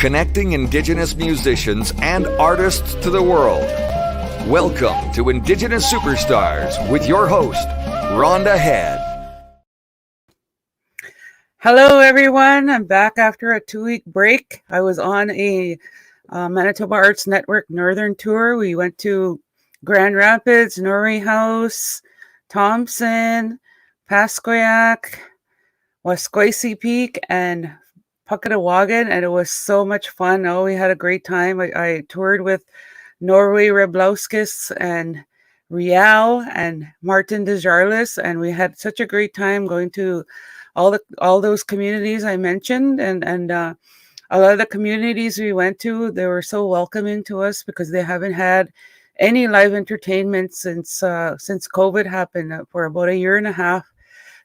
connecting Indigenous musicians and artists to the world. Welcome to Indigenous Superstars with your host, Rhonda Head. Hello, everyone. I'm back after a 2-week break. I was on a Manitoba Arts Network Northern Tour. We went to Grand Rapids, Norway House, Thompson, Pasquoyac, Wasquacy Peak, and Puckatawagan, and it was so much fun. Oh, we had a great time. I toured with Norway Reblauskis and Rial and Martin Desjarlis, and we had such a great time going to all those communities I mentioned, and a lot of the communities we went to, they were so welcoming to us because they haven't had any live entertainment since COVID happened for about a year and a half.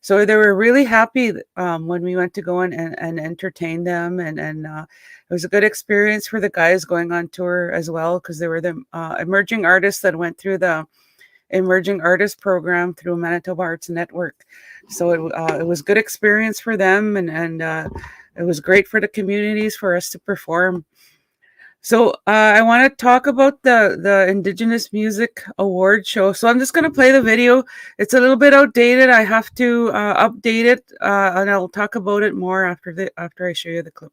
So they were really happy when we went to go and entertain them, and it was a good experience for the guys going on tour as well, because they were the emerging artists that went through the emerging artist program through Manitoba Arts Network. So it was good experience for them, and it was great for the communities for us to perform. So I want to talk about the Indigenous Music Award show. So I'm just going to play the video. It's a little bit outdated. I have to update it, and I'll talk about it more after I show you the clip.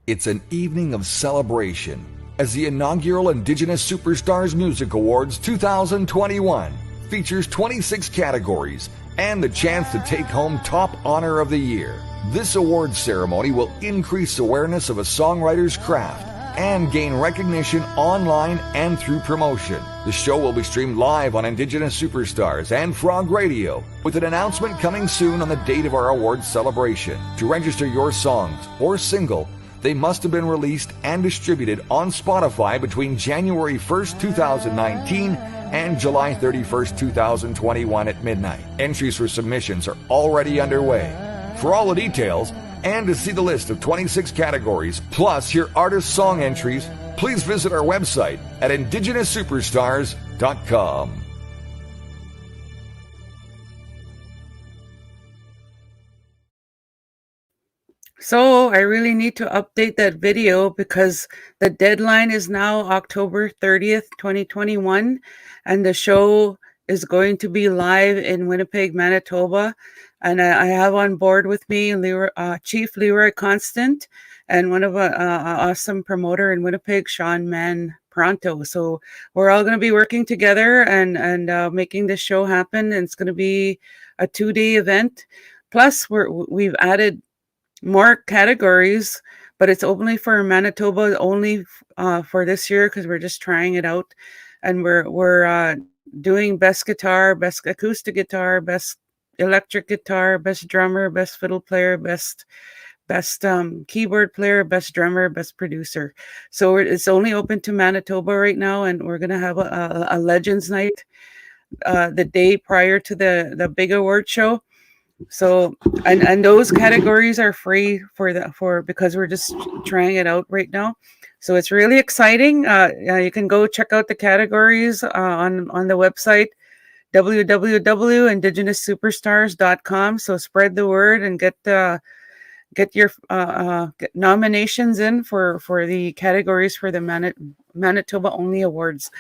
It's an evening of celebration as the inaugural Indigenous Superstars Music Awards 2021 features 26 categories and the chance to take home top honor of the year. This awards ceremony will increase awareness of a songwriter's craft and gain recognition online and through promotion. The show will be streamed live on Indigenous Superstars and Frog Radio, with an announcement coming soon on the date of our awards celebration. To register your songs or single, they must have been released and distributed on Spotify between January 1st, 2019 and July 31st, 2021 at midnight. Entries for submissions are already underway. For all the details, and to see the list of 26 categories, plus hear artist song entries, please visit our website at indigenousuperstars.com. So I really need to update that video because the deadline is now October 30th, 2021, and the show is going to be live in Winnipeg, Manitoba. And I have on board with me Chief Leroy Constant and one of awesome promoter in Winnipeg, Sean Man Pronto. So we're all going to be working together and making this show happen. And it's going to be a 2-day event. Plus, we've added more categories, but it's only for Manitoba, only for this year, because we're just trying it out. And we're doing best guitar, best acoustic guitar, best electric guitar, best drummer, best fiddle player, best keyboard player, best drummer, best producer. So it's only open to Manitoba right now, and we're gonna have a Legends Night the day prior to the big award show. So and those categories are free because we're just trying it out right now. So it's really exciting. You can go check out the categories on the website www.indigenousuperstars.com. So spread the word and get your nominations in for the categories for the Manitoba Only Awards.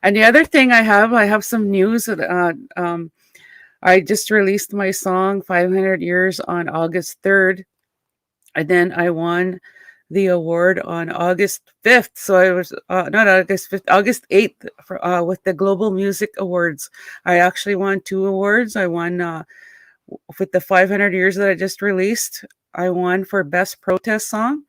And the other thing I have some news. I just released my song 500 Years on August 3rd, and then I won the award on August 5th. So I was not August 5th, August 8th with the Global Music Awards. I actually won 2 awards. I won with the 500 Years that I just released. I won for Best Protest Song,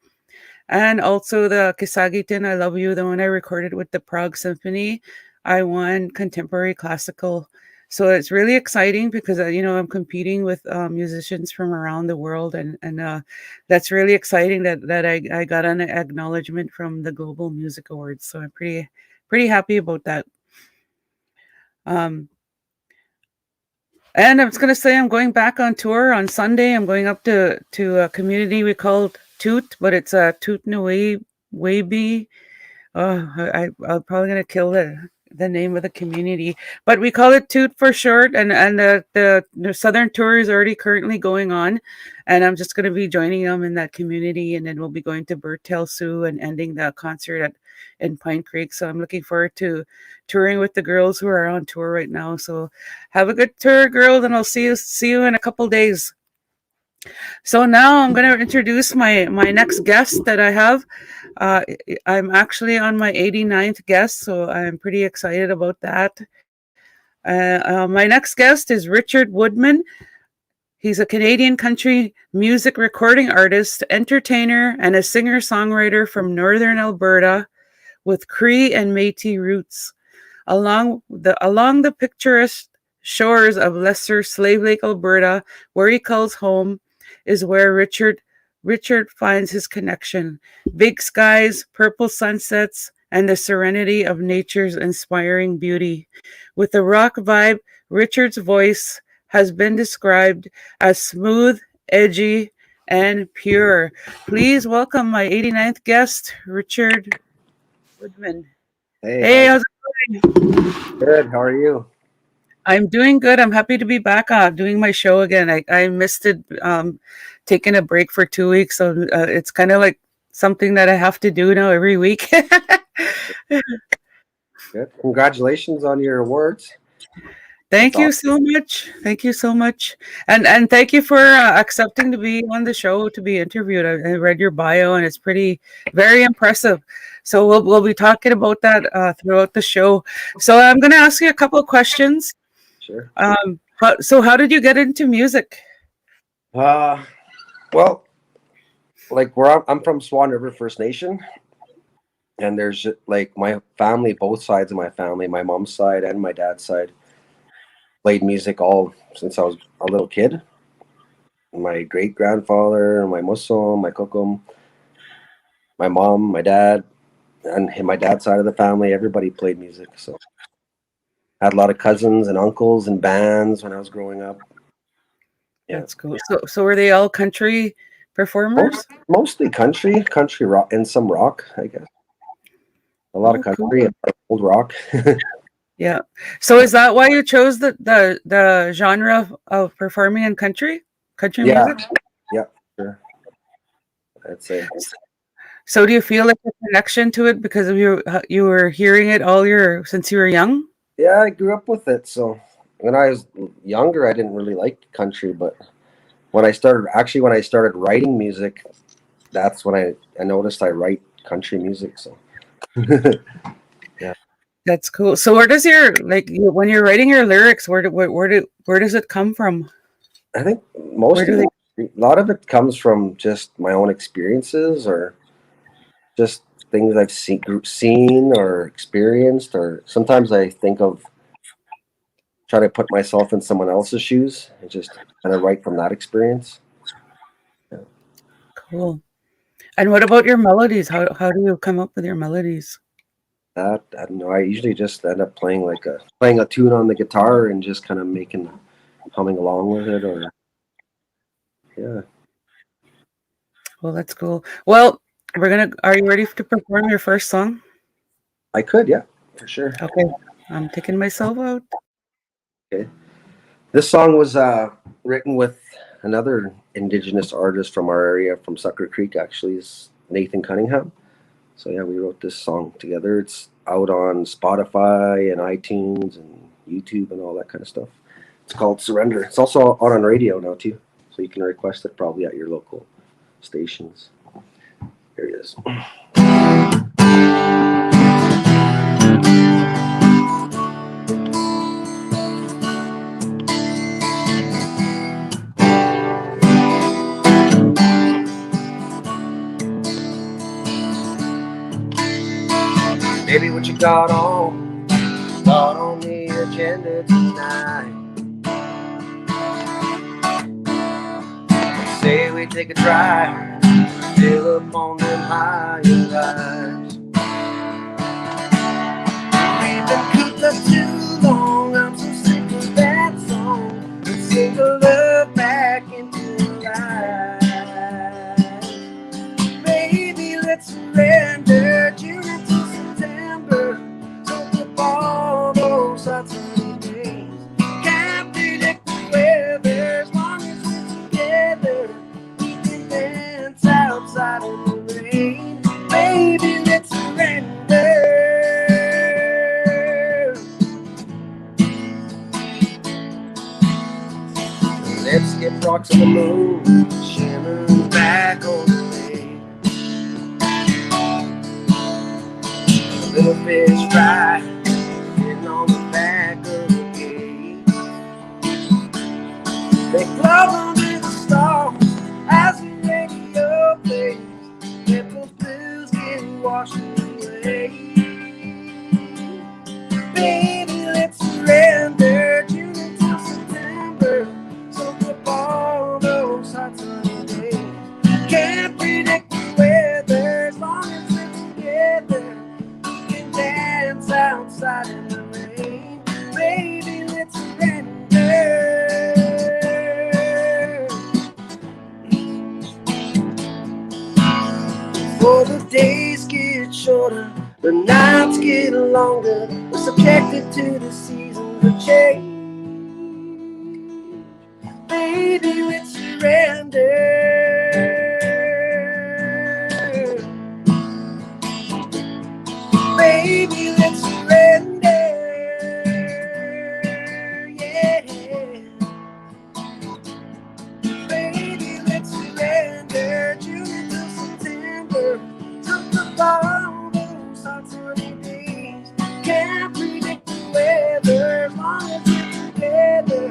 and also the Kisagitin I Love You, the one I recorded with the Prague Symphony. I won Contemporary Classical. So it's really exciting because, I'm competing with musicians from around the world, and that's really exciting that I got an acknowledgement from the Global Music Awards. So I'm pretty happy about that. And I was going to say I'm going back on tour on Sunday. I'm going up to a community we call Toot, but it's a Toot Waybe. I'm probably going to kill the name of the community, but we call it Toot for short. And the Southern tour is already currently going on, and I'm just going to be joining them in that community, and then we'll be going to Bertel Sioux and ending the concert in Pine Creek. So I'm looking forward to touring with the girls who are on tour right now. So have a good tour, girls, and I'll see you in a couple days. So now I'm going to introduce my next guest that I have. I'm actually on my 89th guest, so I'm pretty excited about that. My next guest is Richard Woodman. He's a Canadian country music recording artist, entertainer, and a singer-songwriter from Northern Alberta with Cree and Metis roots. Along the picturesque shores of Lesser Slave Lake, Alberta, where he calls home, is where Richard finds his connection. Big skies, purple sunsets, and the serenity of nature's inspiring beauty. With a rock vibe, Richard's voice has been described as smooth, edgy, and pure. Please welcome my 89th guest, Richard Woodman. Hey, how's it going? Good. How are you? I'm doing good. I'm happy to be back doing my show again. I missed it, taking a break for 2 weeks. So it's kind of like something that I have to do now every week. Good. Congratulations on your awards. Thank you so much. Thank you so much. And thank you for accepting to be on the show, to be interviewed. I read your bio and it's very impressive. So we'll be talking about that throughout the show. So I'm going to ask you a couple of questions. Sure. How did you get into music? Well, like I'm from Swan River First Nation, and there's like my family, both sides of my family, my mom's side and my dad's side, played music all since I was a little kid. My great grandfather, my musom, my kokum, my mom, my dad, and my dad's side of the family, everybody played music. So I had a lot of cousins and uncles and bands when I was growing up. Yeah. That's cool. So were they all country performers? Mostly country rock, and some rock, I guess. A lot of country and old rock. Yeah. So is that why you chose the genre of performing in country music? Yeah, sure. I'd say. So do you feel like a connection to it because of you were hearing it since you were young? Yeah, I grew up with it. So when I was younger, I didn't really like country, but when I started writing music, that's when I noticed I write country music. So yeah. That's cool. So where does when you're writing your lyrics, where does it come from? I think a lot of it comes from just my own experiences or just things I've seen or experienced, or sometimes I think of trying to put myself in someone else's shoes and just kind of write from that experience. Yeah. Cool. And what about your melodies? How do you come up with your melodies? I don't know. I usually just end up playing a tune on the guitar and just kind of humming along with it, or yeah. Well, that's cool. Well, are you ready to perform your first song? I could, yeah, for sure. Okay. I'm taking myself out. Okay. This song was written with another Indigenous artist from our area, from Sucker Creek, actually, is Nathan Cunningham. So yeah, we wrote this song together. It's out on Spotify and iTunes and YouTube and all that kind of stuff. It's called Surrender. It's also out on radio now too, so you can request it probably at your local stations. Here it is. Baby, what you got on the agenda tonight? Say we take a drive, fill up on them higher lives. We've been cooped up too long, I'm so sick of that song. Let's sing a love back into life. Baby, let's surrender June until September. So the ball sparks of the moon shimmering back on the lake. A little fish fry sitting on the back of the gate. They float under the stars as the radio plays. Let those blues get washed away. Baby, let's surrender June until September. Soak up all those hot sunny days. Can't predict the weather as long as we're together. We can dance outside in the rain. Baby, let's surrender. For the days get shorter, the nights get longer. We're subjected to the seasons of change. Baby, let's surrender. Baby, let's surrender. Yeah. Baby, let's surrender. June until September. Took the all those hot sunny days. Can't predict the weather as long as we're together.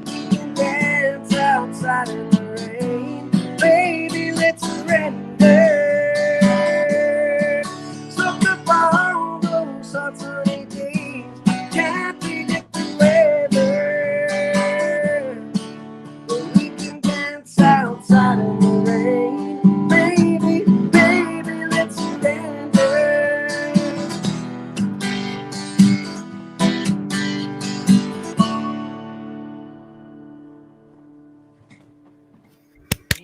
We can dance outside in the rain. Baby, let's surrender. Took up all those hot sunny days. Can't predict the weather, but we can dance outside in the rain. Baby, baby, let's surrender.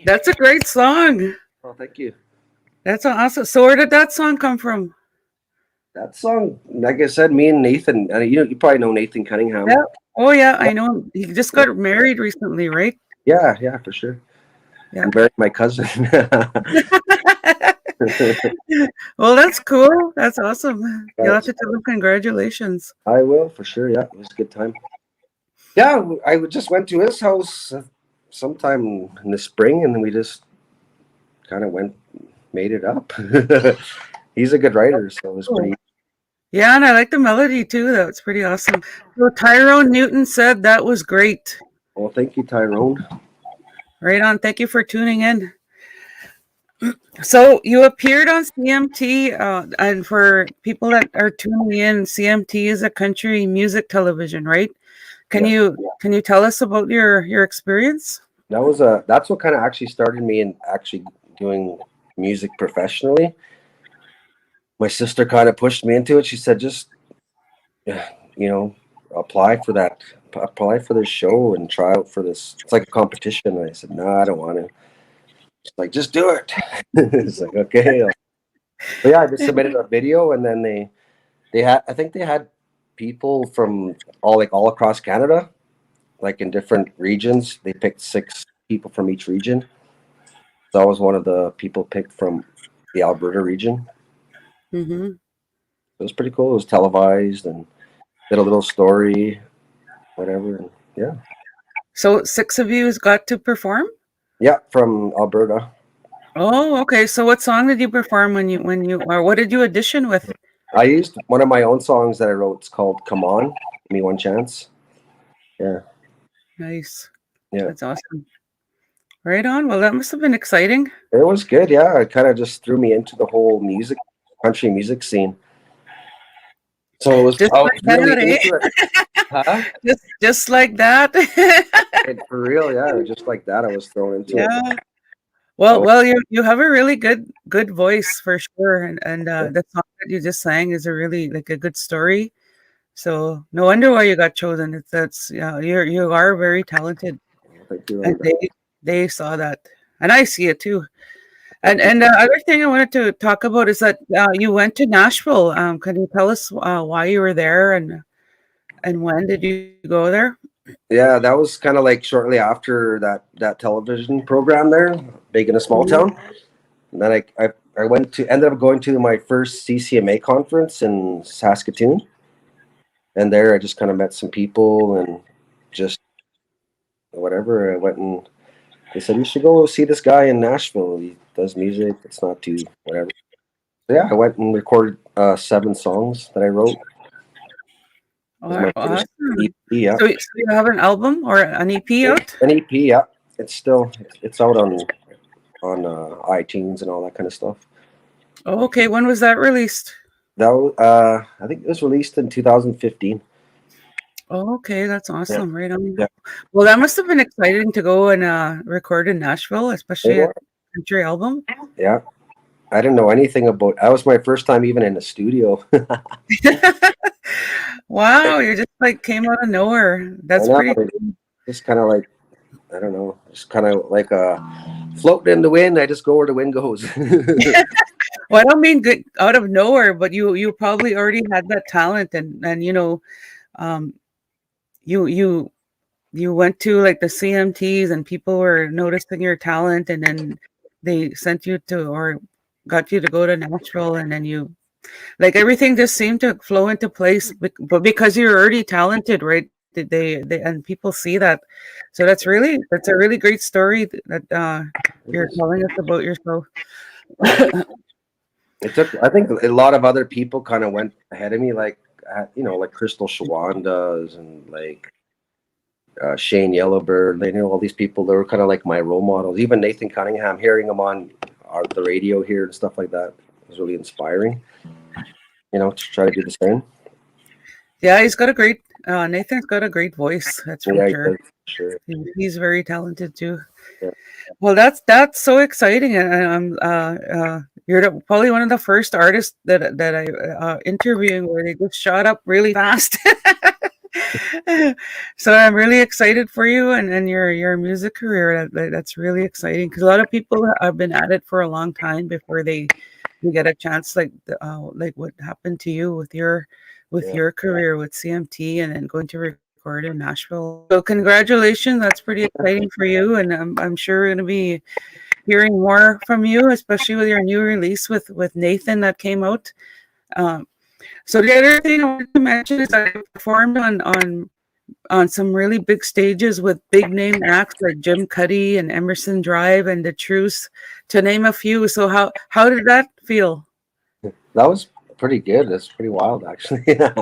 That's a great song. Oh, thank you. That's awesome. So where did that song come from? That song, like I said, me and Nathan, you probably know Nathan Cunningham. Yeah. Oh yeah, I know him. He just got married recently, right? Yeah, for sure. Yeah. I married my cousin. Well, that's cool. That's awesome. You'll have to tell him congratulations. I will, for sure. Yeah, it was a good time. Yeah, I just went to his house sometime in the spring, and we just kind of made it up. He's a good writer, so it was pretty. Yeah, and I like the melody too. That's pretty awesome. So Tyrone Newton said that was great. Well, thank you, Tyrone. Right on. Thank you for tuning in. So you appeared on CMT, and for people that are tuning in, CMT is a country music television, right? Can you tell us about your experience? That's what kind of actually started me in actually doing music professionally. My sister kind of pushed me into it. She said, just apply for this show and try out for this. It's like a competition. And I said, no, I don't want to. She's like, just do it. It's like, okay. But yeah, I just submitted a video, and then they had people from all across Canada, like in different regions. They picked 6 people from each region. So I was one of the people picked from the Alberta region. Mm-hmm. It was pretty cool. It was televised and did a little story, whatever. And yeah. So 6 of you got to perform? Yeah, from Alberta. Oh, okay. So what song did you perform or what did you audition with? I used one of my own songs that I wrote. It's called "Come On, Give Me One Chance." Yeah. Nice. Yeah. That's awesome. Right on. Well, that must have been exciting. It was good. Yeah, it kind of just threw me into the whole country music scene. So it was just like really that, into it. Huh? Just like that. For real, yeah. Just like that, I was thrown into it. Well, you have a really good voice for sure, and the song that you just sang is a really like a good story. So no wonder why you got chosen. You are very talented. Thank you. And they saw that, and I see it too. And the other thing I wanted to talk about is that you went to Nashville. Can you tell us why you were there and when did you go there? Yeah, that was kind of like shortly after that television program there, Big in a Small Town. And then I ended up going to my first CCMA conference in Saskatoon. And there I just kind of met some people and just whatever. I went and they said, you should go see this guy in Nashville. He does music. It's not too whatever. So yeah, I went and recorded 7 songs that I wrote. It was my first Awesome. EP, yeah. So you have an album or an EP out? An EP, yeah. It's out on iTunes and all that kind of stuff. Oh, okay. When was that released? I think it was released in 2015. Oh, okay, that's awesome. Right on. Yeah. Well, that must have been exciting to go and record in Nashville, especially a country album. Yeah. I didn't know anything about. That was my first time even in a studio. Wow, you just like came out of nowhere. That's pretty cool. Just kind of like, I don't know, just kind of like floating in the wind. I just go where the wind goes. Well, I don't mean good out of nowhere, but you probably already had that talent, and you know, you went to like the CMTs and people were noticing your talent, and then they sent you to or got you to go to Nashville, and then you like everything just seemed to flow into place, but because you're already talented, right? They and people see that, so that's a really great story that you're telling us about yourself. I think a lot of other people kind of went ahead of me, like like Crystal Swan does, and like Shane Yellowbird. They knew all these people. They were kind of like my role models. Even Nathan Cunningham, hearing him on the radio here and stuff like that was really inspiring. To try to do the same. Yeah, he's got a great. Nathan's got a great voice. That's for sure. Sure. He's very talented too. Yeah. Well, that's so exciting, and you're probably one of the first artists that I interviewing where they just shot up really fast. So I'm really excited for you and your music career. That's really exciting because a lot of people have been at it for a long time before they get a chance like what happened to you with your career with CMT and then going to record in Nashville. So congratulations, that's pretty exciting for you, and I'm sure we're going to be hearing more from you, especially with your new release with Nathan that came out. So the other thing I wanted to mention is I performed on some really big stages with big name acts like Jim Cuddy and Emerson Drive and the Trews, to name a few. So how did that feel? That was pretty good. That's pretty wild, actually. Yeah.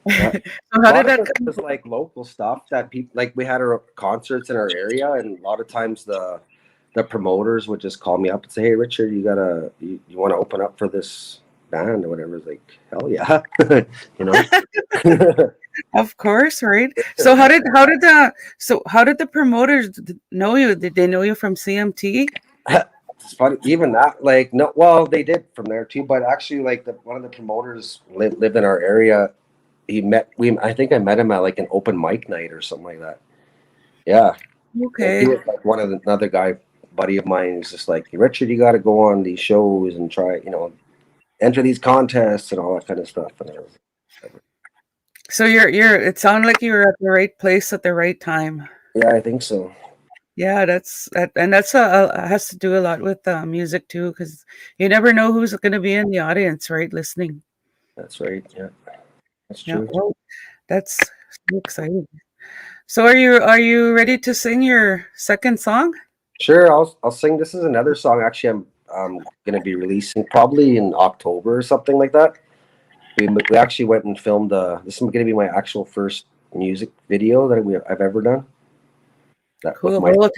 So how did that come? It was like local stuff that people like. We had our concerts in our area, and a lot of times the promoters would just call me up and say, "Hey, Richard, you want to open up for this band or whatever?" It's like, hell yeah, Of course, right? So how did the promoters know you? Did they know you from CMT? It's funny, even that, like, no, well, they did from there too, but actually, like, one of the promoters lived in our area. I think I met him at like an open mic night or something like that. Yeah. Okay. He was like another guy, buddy of mine, who's just like, Richard, you got to go on these shows and try, enter these contests and all that kind of stuff. So it sounded like you were at the right place at the right time. Yeah, I think so. Yeah, that's has to do a lot with music too, because you never know who's going to be in the audience, right? Listening. That's right. Yeah, that's true. Yeah, well, that's so exciting. So are you ready to sing your second song? Sure, I'll sing. This is another song. Actually, I'm going to be releasing probably in October or something like that. We actually went and filmed. This is going to be my actual first music video that I've ever done. Cool. Well,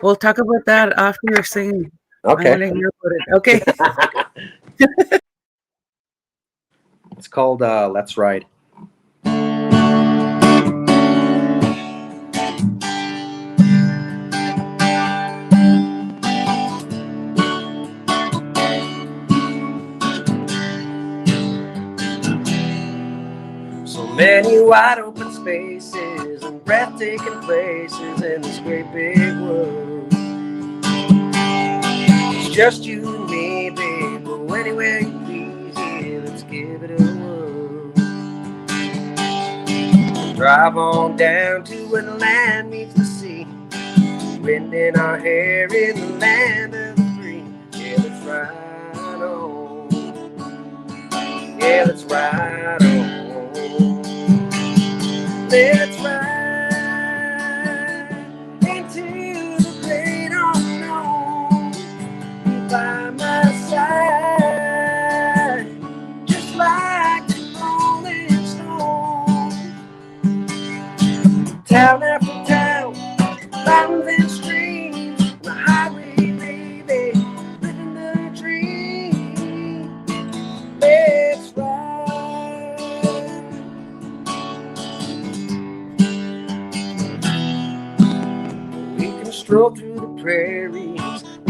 we'll talk about that after you're singing. Okay. I want to hear about it. Okay. It's called Let's Ride. So many wide open spaces and breathtaking places in this great big world. It's just you and me, babe. Go anywhere you please, yeah, let's give it a whirl. Drive on down to where the land meets the sea. Wind in our hair in the land of the free. Yeah, let's ride on. Yeah, let's ride on. Let's ride into the day.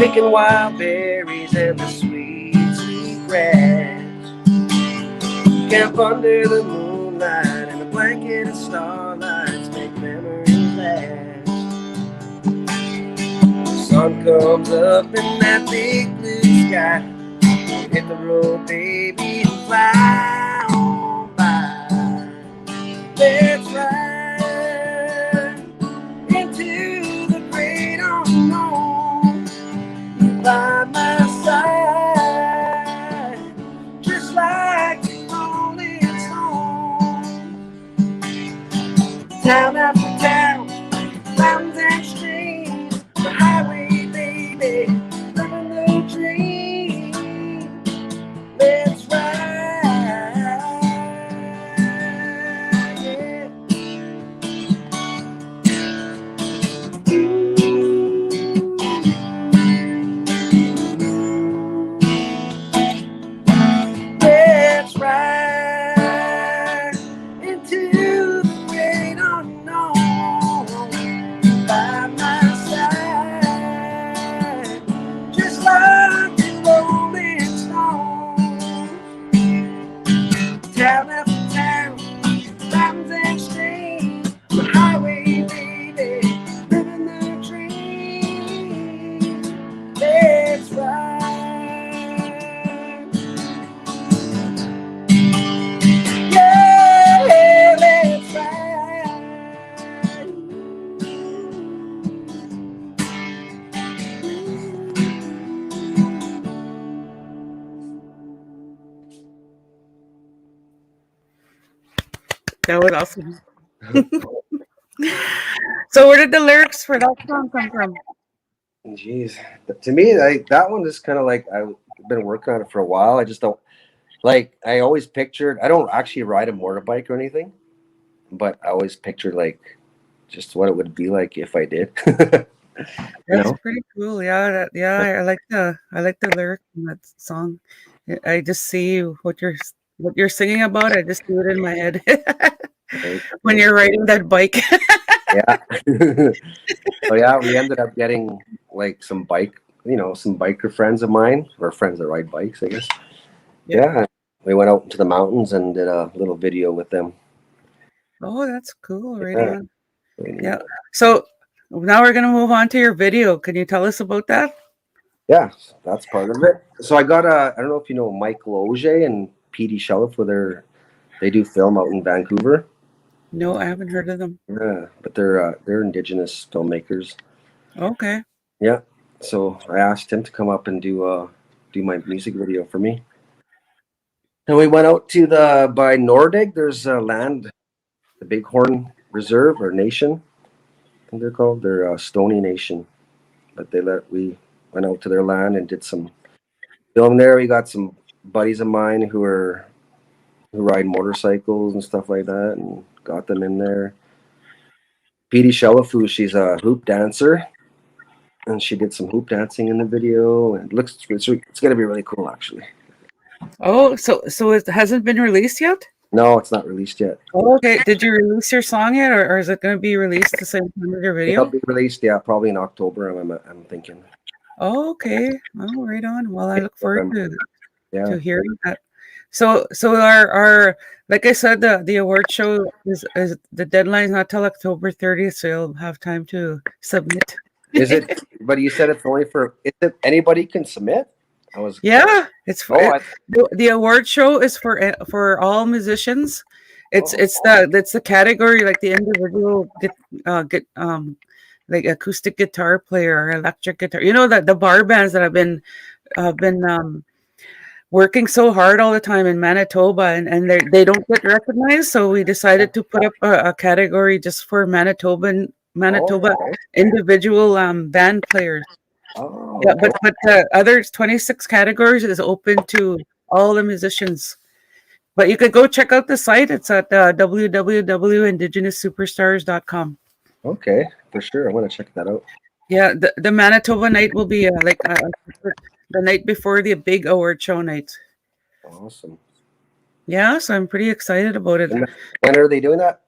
picking wild berries and the sweet, sweet grass. Camp under the moonlight and a blanket of starlights make memories last. The sun comes up in that big blue sky. Hit the road, baby, and fly on by. Let's ride into the great unknown. You by my side, just like the Rolling Stone. Town after town, mountains and streams, the highway, baby, living the dream. Let's ride, yeah. Let's ride into the great unknown. By my side, just like the Rolling Stone. Town after town, mountains and streams, the highway, baby, living the dream. Let's ride, yeah, let's ride. That was awesome. So where did the lyrics for that song come from? Jeez, to me, that one is kind of like I've been working on it for a while. I just don't like. I always pictured. I don't actually ride a motorbike or anything, but I always pictured like just what it would be like if I did. That's pretty cool. Yeah, I like the lyric in that song. I just see what you're singing about. I just do it in my head when you're riding that bike. Yeah. So yeah, we ended up getting like some biker friends of mine, or friends that ride bikes, I guess. Yeah. We went out into the mountains and did a little video with them. Oh, that's cool. Right on. Yeah. So now we're gonna move on to your video. Can you tell us about that? Yeah, that's part of it. So I got I don't know if you know Michael Auger and Petey Shelliff, they do film out in Vancouver. No, I haven't heard of them. Yeah, but they're Indigenous filmmakers. Okay. Yeah. So I asked him to come up and do my music video for me. And we went out to by Nordig. There's land, the Bighorn Reserve or Nation, I think they're called. They're Stony Nation, but we went out to their land and did some film there. We got some buddies of mine who ride motorcycles and stuff like that, and got them in there. Petey Shelliff, she's a hoop dancer, and she did some hoop dancing in the video, and it's gonna be really cool actually. Oh, so it hasn't been released yet? No, it's not released yet. Oh, okay. Did you release your song yet, or is it going to be released the same time as your video? It'll be released, yeah, probably in October. I'm thinking. Oh, okay. Oh, right on. Well, I look forward to hearing that. So our like I said, the award show is the deadline is not till October 30th, so you'll have time to submit. Is it? But you said it's only for. Is it anybody can submit? It's for the award show is for all musicians. It's the category like the individual like acoustic guitar player or electric guitar. You know that the bar bands that have been working so hard all the time in Manitoba and they don't get recognized. So we decided to put up a category just for Manitoba individual band players. Oh, yeah, but the other 26 categories is open to all the musicians. But you could go check out the site. It's at www.indigenousuperstars.com. Okay, for sure. I want to check that out. Yeah, the Manitoba night will be the night before the big award show night. Awesome. Yeah, so I'm pretty excited about it. When are they doing that?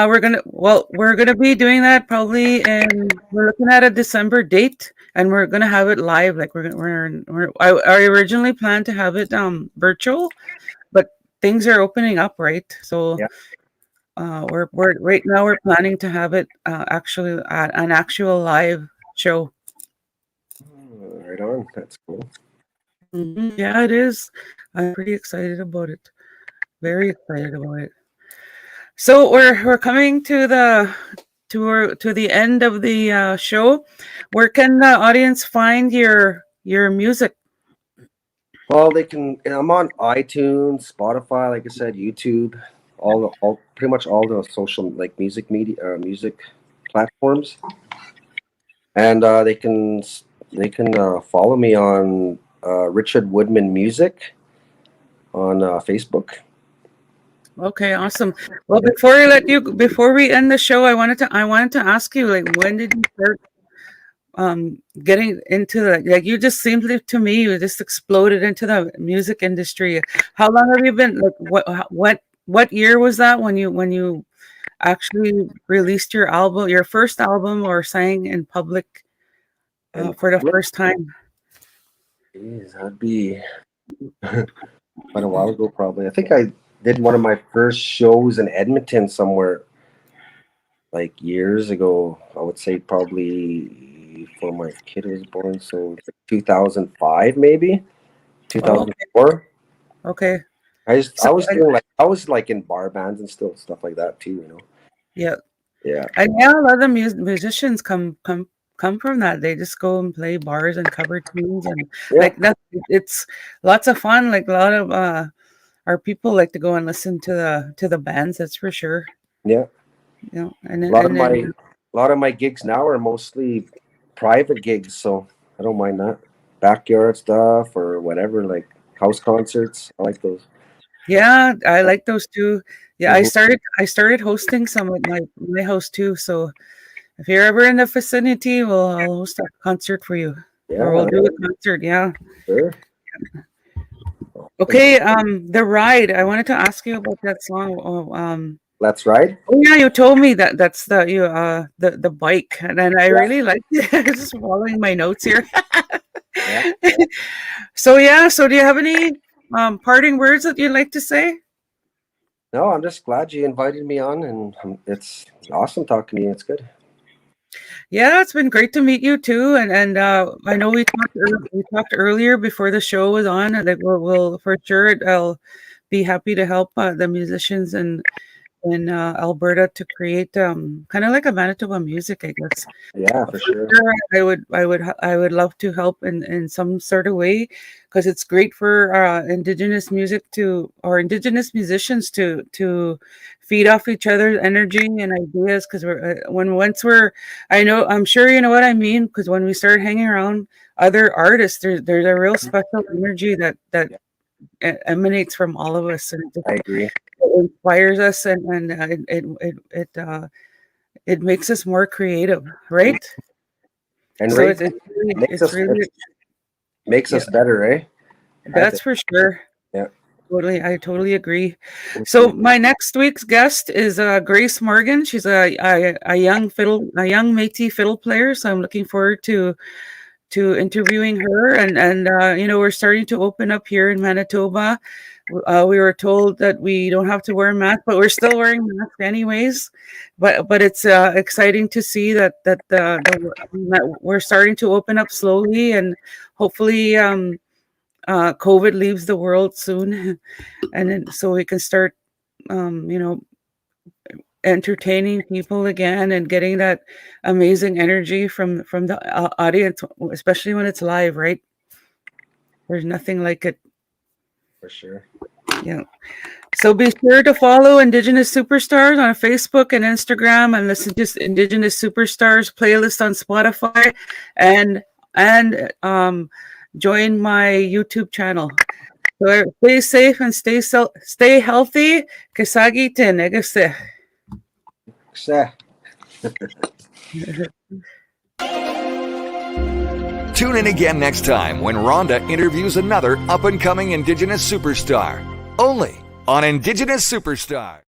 We're gonna be doing that probably, and we're looking at a December date, and we're gonna have it live. Like I originally planned to have it virtual, but things are opening up, right? So Yeah. we're right now we're planning to have it actually at an actual live show. Right on. That's cool. Yeah, it is. I'm pretty excited about it. Very excited about it. So we're coming to the end of the show. Where can the audience find your music? Well, they can. I'm on iTunes, Spotify, like I said, YouTube, all pretty much all the social like music media, music platforms, and they can follow me on Richard Woodman Music on Facebook. Okay, awesome. Well, before we end the show, I wanted to ask you, like, when did you start getting into like you just seemed to me you just exploded into the music industry. How long have you been, like, what year was that when you actually released your first album, or sang in public for the first time? Jeez, that'd be quite a while ago, probably. I think I did one of my first shows in Edmonton somewhere like years ago. I would say probably before my kid was born, so 2005 maybe 2004. Okay. I was like in bar bands and stuff like that too, you know. Yeah. And yeah, a lot of the musicians come from that. They just go and play bars and cover tunes, and like that. It's lots of fun. Like a lot of our people like to go and listen to the bands. That's for sure. Yeah. You know, and a lot of my gigs now are mostly private gigs, so I don't mind that. Backyard stuff or whatever, like house concerts. I like those. Yeah, I like those too. Yeah, I started hosting some at my house too. So if you're ever in the vicinity, I'll host a concert for you. Yeah, or we'll do a concert. Yeah. Sure. Okay. The Ride. I wanted to ask you about that song. Let's Ride. Oh yeah, you told me that's the bike, and I really liked it. Just following my notes here. Yeah. So do you have any parting words that you'd like to say? No, I'm just glad you invited me on, and it's awesome talking to you. It's good. Yeah, it's been great to meet you too, and I know we talked earlier before the show was on that we'll for sure I'll be happy to help the musicians in Alberta to create kind of like a Manitoba music, I guess. Yeah, for sure. I would love to help in some sort of way, because it's great for Indigenous Indigenous musicians to feed off each other's energy and ideas. Because I'm sure you know what I mean. Because when we start hanging around other artists, there's a real special energy that emanates from all of us, and I agree. It inspires us, and it makes us more creative, right? And so makes us better, eh? That's for sure. Yeah, I totally agree. So my next week's guest is Grace Morgan. She's a young Métis fiddle player. So I'm looking forward to interviewing her, and we're starting to open up here in Manitoba. We were told that we don't have to wear masks, but we're still wearing masks anyways. But it's exciting to see that we're starting to open up slowly, and hopefully COVID leaves the world soon, and then, so we can start entertaining people again and getting that amazing energy from the audience, especially when it's live, right? There's nothing like it. For sure. Yeah. So be sure to follow Indigenous Superstars on Facebook and Instagram, and listen to Indigenous Superstars playlist on Spotify, and join my YouTube channel. So stay safe and stay healthy. Kesagi te negase. Tune in again next time when Rhonda interviews another up-and-coming Indigenous superstar. Only on Indigenous Superstar.